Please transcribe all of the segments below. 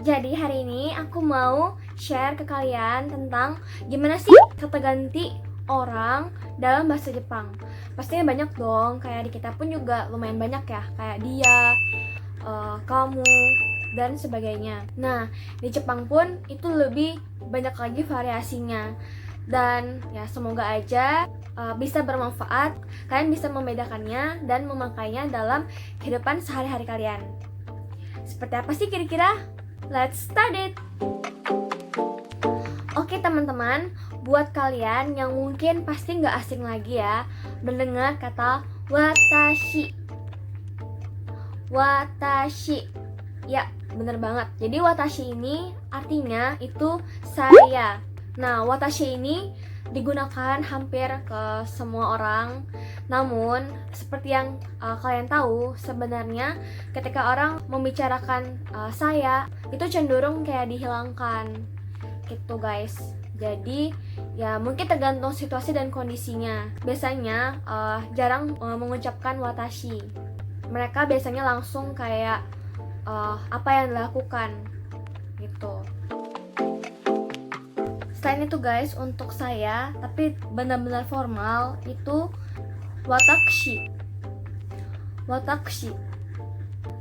Jadi hari ini aku mau share ke kalian tentang gimana sih kata ganti orang dalam bahasa Jepang. Pastinya banyak dong, kayak di kita pun juga lumayan banyak ya, kayak dia, kamu, dan sebagainya. Nah, di Jepang pun itu lebih banyak lagi variasinya. Dan ya semoga aja bisa bermanfaat, kalian bisa membedakannya dan memakainya dalam kehidupan sehari-hari kalian. Seperti apa sih kira-kira? Let's start it! Oke teman-teman, buat kalian yang mungkin pasti nggak asing lagi ya mendengar kata watashi. Watashi. Ya, bener banget. Jadi watashi ini artinya itu saya. Nah, watashi ini digunakan hampir ke semua orang. Namun, seperti yang kalian tahu, sebenarnya ketika orang membicarakan saya, itu cenderung kayak dihilangkan. Gitu guys. Jadi ya mungkin tergantung situasi dan kondisinya. Biasanya jarang mengucapkan watashi. Mereka biasanya langsung kayak apa yang dilakukan gitu. Selain itu guys, untuk saya tapi benar-benar formal itu watashi. Watashi.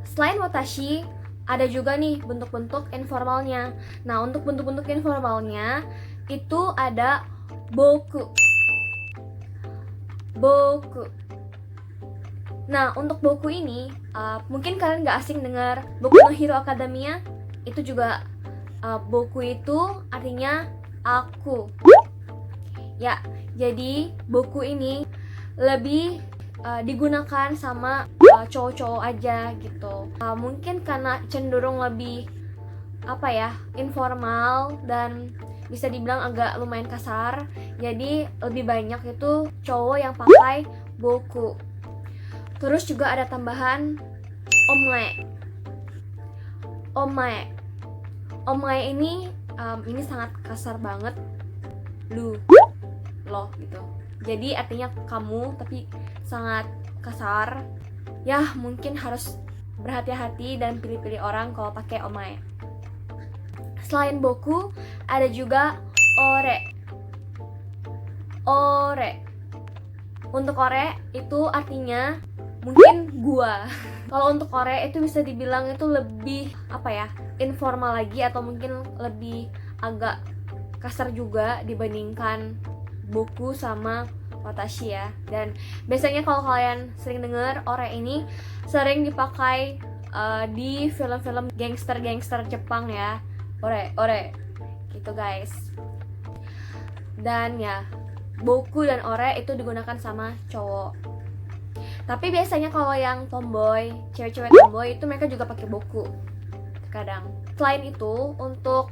Selain watashi, ada juga nih bentuk-bentuk informalnya. Nah, untuk bentuk-bentuk informalnya itu ada boku. Boku. Nah, untuk boku ini mungkin kalian gak asing dengar Boku no Hero Academia. Itu juga boku itu artinya aku. Ya, jadi boku ini lebih digunakan sama cowok-cowok aja gitu. Mungkin karena cenderung lebih informal dan bisa dibilang agak lumayan kasar. Jadi lebih banyak itu cowok yang pakai boku. Terus juga ada tambahan omae. Omae. Omae ini sangat kasar banget. Loh gitu. Jadi artinya kamu, tapi sangat kasar. Ya, mungkin harus berhati-hati dan pilih-pilih orang kalau pakai omae. Selain boku, ada juga ore. Ore. Untuk ore itu artinya mungkin gua. Kalau untuk ore itu bisa dibilang itu lebih informal lagi, atau mungkin lebih agak kasar juga dibandingkan boku sama watashi ya. Dan biasanya kalau kalian sering dengar ore ini sering dipakai di film-film gangster Jepang ya. Ore gitu guys. Dan ya, boku dan ore itu digunakan sama cowok. Tapi biasanya kalau yang tomboy, cewek-cewek tomboy itu mereka juga pakai boku kadang. Selain itu, untuk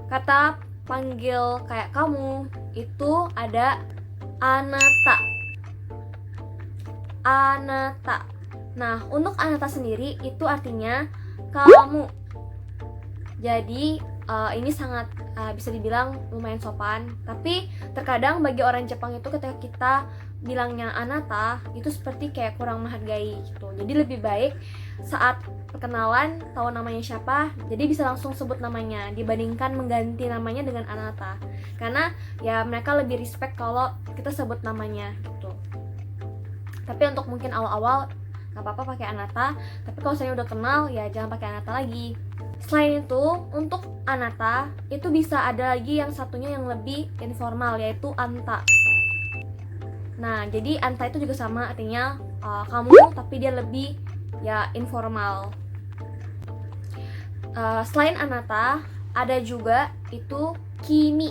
kata panggil kayak kamu itu ada anata. Anata. Nah, untuk anata sendiri itu artinya kamu. Jadi ini sangat bisa dibilang lumayan sopan. Tapi terkadang bagi orang Jepang itu ketika kita bilangnya anata itu seperti kayak kurang menghargai gitu. Jadi lebih baik saat perkenalan tahu namanya siapa, jadi bisa langsung sebut namanya dibandingkan mengganti namanya dengan anata. Karena ya mereka lebih respect kalau kita sebut namanya gitu. Tapi untuk mungkin awal-awal gak apa-apa pakai anata, tapi kalau saya udah kenal ya jangan pakai anata lagi. Selain itu, untuk anata itu bisa ada lagi yang satunya yang lebih informal, yaitu anta. Nah, jadi anta itu juga sama artinya kamu, tapi dia lebih ya informal. Selain anata, ada juga itu kimi.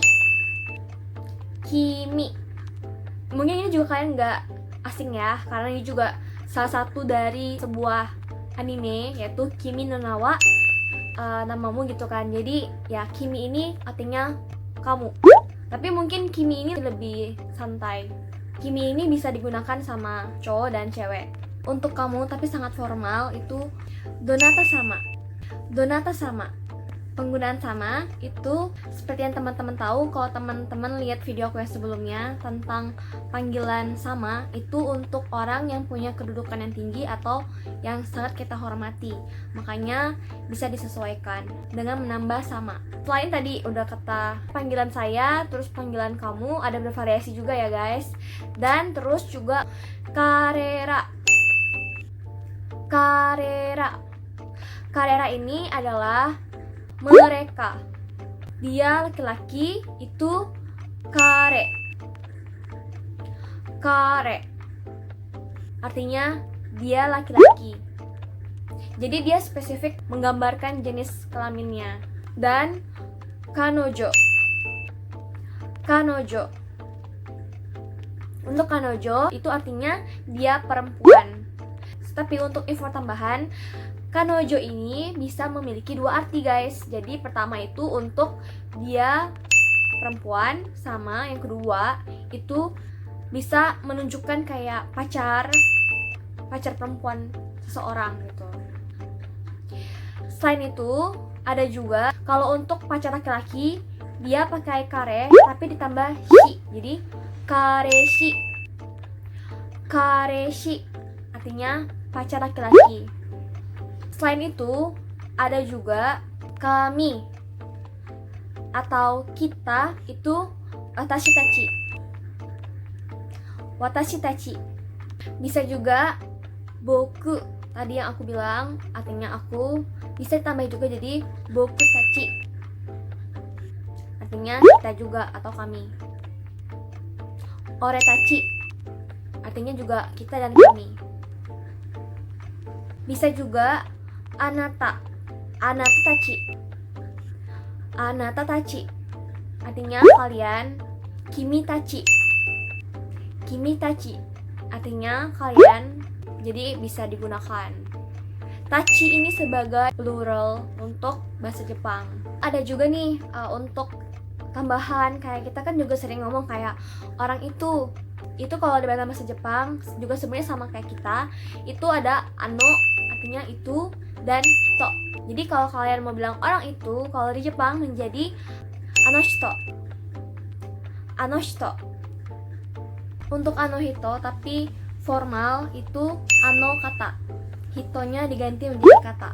Kimi. Mungkin ini juga kalian nggak asing ya, karena ini juga salah satu dari sebuah anime, yaitu Kimi no Nawa, namamu gitu kan. Jadi ya kimi ini artinya kamu. Tapi mungkin kimi ini lebih santai. Kimi ini bisa digunakan sama cowok dan cewek. Untuk kamu tapi sangat formal itu donata sama. Donata sama. Penggunaan sama itu seperti yang teman-teman tahu, kalau teman-teman lihat video aku yang sebelumnya tentang panggilan sama, itu untuk orang yang punya kedudukan yang tinggi atau yang sangat kita hormati. Makanya bisa disesuaikan dengan menambah sama. Selain tadi udah kata panggilan saya, terus panggilan kamu, ada bervariasi juga ya guys. Dan terus juga karera. Karera ini adalah mereka. Dia laki-laki, itu kare. Artinya dia laki-laki. Jadi dia spesifik menggambarkan jenis kelaminnya. Dan kanojo. Untuk kanojo itu artinya dia perempuan. Tapi untuk info tambahan, kanojo ini bisa memiliki dua arti guys. Jadi pertama itu untuk dia perempuan, sama yang kedua itu bisa menunjukkan kayak pacar perempuan seseorang gitu. Selain itu ada juga kalau untuk pacar laki-laki dia pakai kare tapi ditambah shi. Jadi kareshi artinya pacar laki-laki. Selain itu, ada juga kami atau kita itu watashi tachi. Bisa juga boku, tadi yang aku bilang artinya aku, bisa ditambah juga jadi boku tachi. Artinya kita juga atau kami. Ore tachi artinya juga kita dan kami. Bisa juga anata tachi artinya kalian. Kimi tachi artinya kalian. Jadi bisa digunakan. Tachi ini sebagai plural untuk bahasa Jepang. Ada juga nih untuk tambahan, kayak kita kan juga sering ngomong kayak orang itu kalau dalam bahasa Jepang juga sebenarnya sama kayak kita. Itu ada ano artinya itu dan hito. Jadi kalau kalian mau bilang orang itu, kalau di Jepang menjadi anoshito. Untuk anohito tapi formal itu ano kata. Hitonya diganti menjadi kata.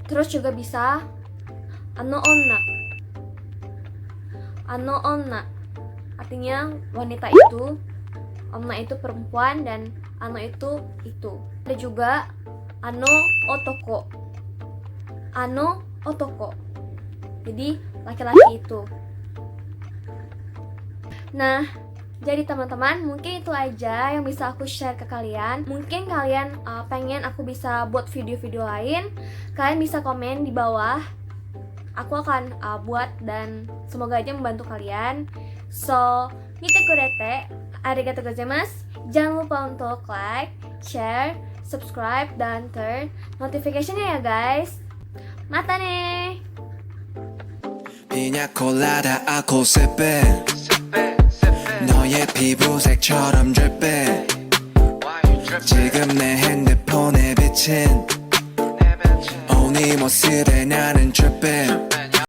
Terus juga bisa ano onna artinya wanita itu, onna itu perempuan, dan ano itu. Ada juga ano otoko. Jadi laki-laki itu. Nah, jadi teman-teman, mungkin itu aja yang bisa aku share ke kalian. Mungkin kalian pengen aku bisa buat video-video lain, kalian bisa komen di bawah. Aku akan buat dan semoga aja membantu kalian. So, mite kurete, arigatou gozaimasu. Jangan lupa untuk like, share, subscribe, dan turn notification-nya ya guys. Mata nih. 피냐 콜라다 아코세페 너의 피부색처럼 drip해 지금 내 핸드폰에 비친 오 네 모습에 나는 tripping